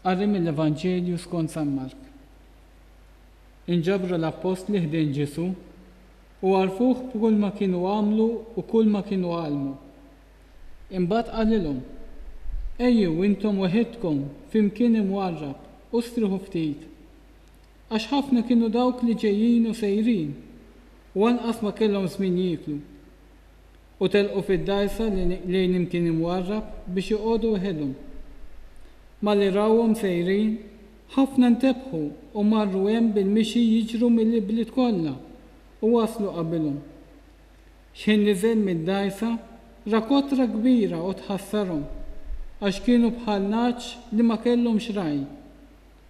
Qari mill-Evanġelju skont San Mark. Inġabru l-apostli ħdejn Ġesu u għarfuh b'kull ma kienu għamlu u kull ma kienu għalmu. Imbagħad qalilhom: ejju intom waħedkom f'imkien imwarrab u striħu ftit, għax ħafna kienu dawk li ġejjin u sejrin u anqas ma kellhom żmien jieklu. U telqu fid-dajsa lejn imkien imwarrab biex joqogħdu waħedhom. Ma li rawhom sejrin, ħafna ntebħu u marru hemm bil-mixi jiġru mill-ibliet kollha u waslu qabilhom. X'in niżel mid-dajsa rakotra kbira u tħassarhom għax kienu bħal naċ li ma kellhomx raj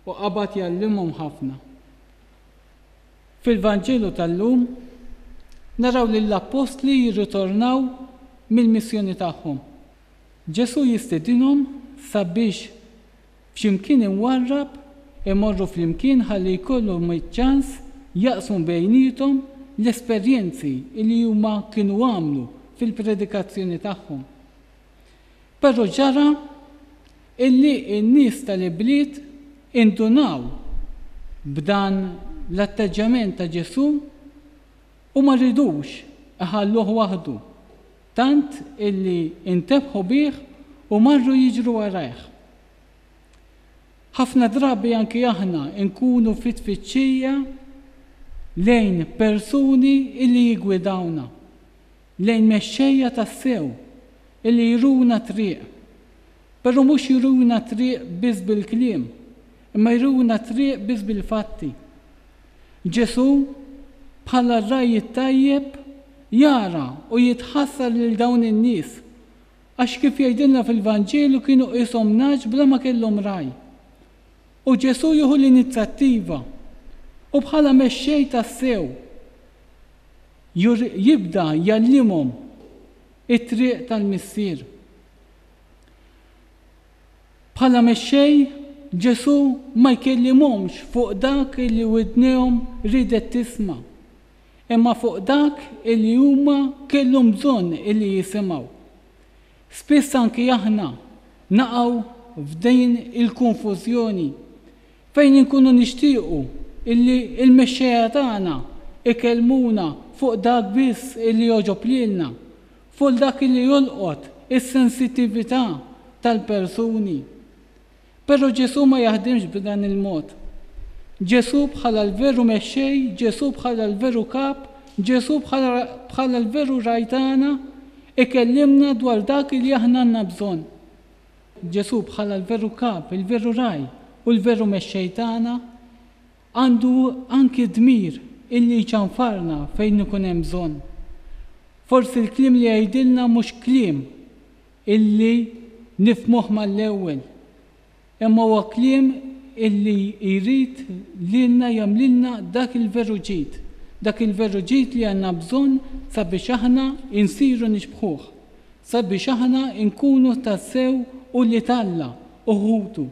u qabad jallimhom ħafna. Fil-Vanġelu tal-lum naraw li l-apostli jirritornaw mill-missjoni tagħhom. Ġesu jistedinhom sabiex f'ximkien imwarrab imorru fl-imkien ħalli jkollhom iċ-ċans jaqsmu bejnietom l-esperjenzi li huma kienu għamlu fil-predikazzjoni tagħhom. Però ġara illi n-nies tal-ibliet indunaw b'dan l-atteġġament ta' Ġesu u ma rridux iħalluh waħdu, tant illi intebħu bih u marru jiġru warajh. Ħafna drabi anki aħna nkunu fit-tfittxija lejn persuni illi jigwidawna, lejn mexxejja tas-sew illi jruna triq. Però mhux jruna triq biss bil-kliem, imma jruna triq biss bil-fatti. Ġesu bħala r-raj tajjeb jara u jitħassar lil dawn in-nies għax kif jgħidilna fil-Vanġelu kienu qishom naġ bla ma kellhom raj. U Ġesu jieħu l-inizjattiva u bħala mexxej tas-sew jibda jallimhom it-triq tal-missier. Bħala mexxej Ġesu ma jkellimhomx fuq dak li widnihom ridet tisma', imma fuq dak li huma kellhom bżonn illi jisimgħu. Spiss anki aħna naqgħu f'din il-konfużjoni fejn inkunu nixtiequ illi l-mexxejja tagħna ikellmuna fuq dak biss illi joġob lilna, fuq dak illi jolqot is-sensittività tal-persuni. Però Ġesu ma jaħdimx b'dan il-mod. Ġesu bħala l-veru mexxej, Ġesu bħala l-veru kap, Ġesu bħala l-veru rajtana ikellimna dwar dak li aħna għandna bżonn. Ġesu bħala l-veru kap, il-veru raj u l-veru mexxej tagħna għandu anki dmir illi ċanfarna fejn ikun hemm bżonn. Forsi l-kliem li jgħidilna mhux kliem illi nifhmuh mal-ewwel, imma huwa kliem illi jrid lilna jagħmlilna dak il-veru ġid, dak il-veru ġid li għandna bżonn sabiex aħna insiru nixbħuh, sabiex aħna nkunu tassew u li talla uħutu.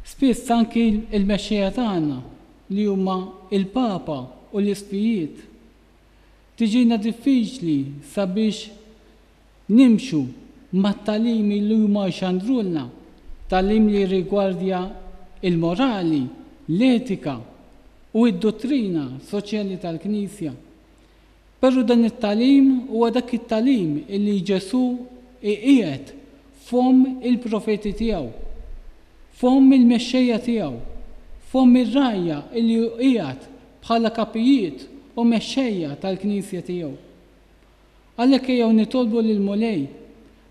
Spiss anki il-mexxejja tagħna li huma il-Papa u l-Ispijiet tiġina diffiċli sabiex nimxu mat-talim li huma jxandrulna, talim li rigwardja il-morali, l-etika u d-dottrina soċjali tal-Knisja. Però dan it-talim huwa dak it-talim illi Ġesu qiegħed fom il-profeti tiegħu, fom il-mexxejja tiegħu, fom ir-rajja illi qiegħed bħala kapijiet u mexxejja tal-Knisja tiegħu. Għalhekk ejjew nitolbu lil Mulej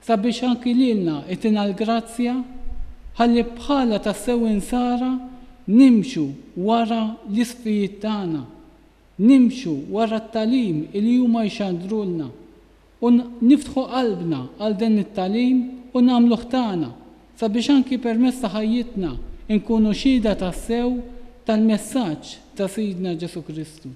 sabiex anki lilna itina l-grazzja ħalli bħala tassew insara nimxu wara l-isfijiet tagħna, nimxu wara t-talim illi huma jxandrulna u niftħu qalbna għal dan it-talim u nagħmluh tagħna sabiex anki permezz ta' ħajjitna nkunu xhieda tassew tal-messaġġ ta' Sidna Ġesu Kristu.